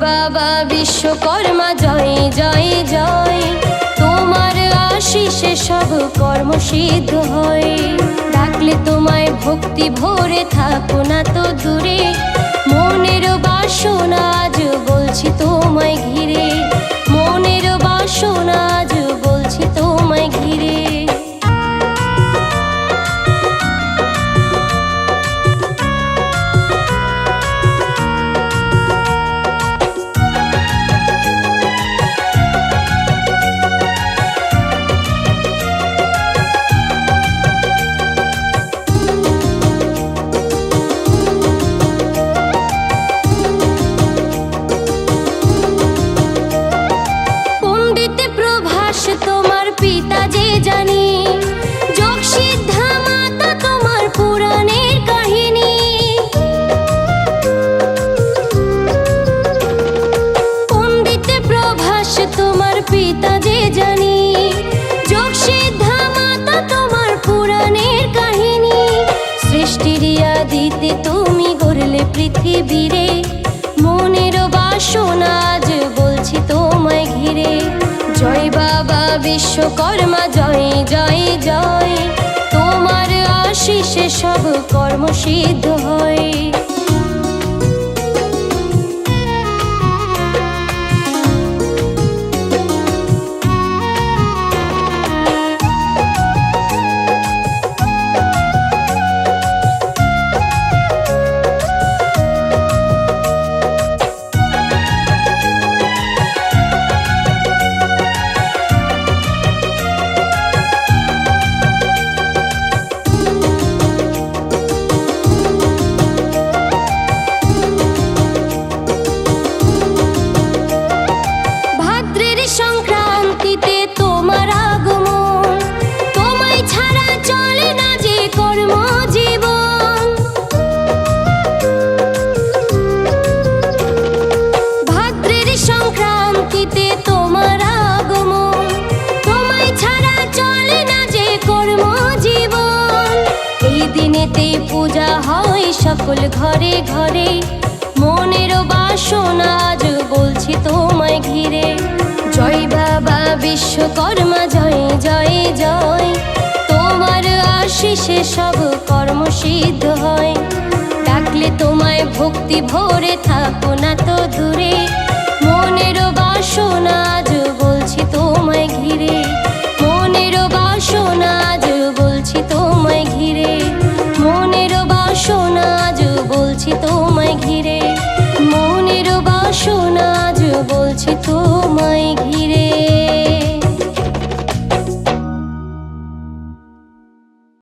বাবা বিশ্বকর্মা জয় জয় জয়, তোমার আশিসে সব কর্ম সিদ্ধ হয়। ডাকলে তোমায় ভক্তি ভরে, থাকো না তো দূরে, মনের বাসনা আজ বলছি তোমায় ঘিরে, মনের বাসনা আজ বলছি তোমায় ঘিরে। তোমার পিতা যে জানি, যোগ সিদ্ধা মাতা তোমার পুরাণের কাহিনী। পণ্ডিত প্রভাস তোমার পিতা যে জানি, যোগ সিদ্ধা মাতা তোমার পুরাণের কাহিনী। সৃষ্টির আদিতে তুমি গড়লে পৃথিবীরে, মনের বাসনা আজ বলছি তোমায় ঘিরে। জয় বাবা বিশ্বকর্মা জয় জয় জয়, তোমার আশিসে সব কর্ম সিদ্ধ হয়। পূজা হয় সকল ঘরে ঘরে, মনের বাসনা আজ বলছি তোমায় ঘিরে। জয় বাবা বিশ্বকর্মা জয় জয় জয়, তোমার আশিসে সব কর্ম সিদ্ধ হয়। ডাকলে তোমায় ভক্তি ভরে, থাকো না তো দূরে, মনের বাসনা আজ বলছি তোমায় ঘিরে, মনের বাসনা আজ বলছি তোমায় ঘিরে, মনের বাসনা আজ বলছি তোমায় ঘিরে, মনের বাসনা আজ বলছি তোমায় ঘিরে।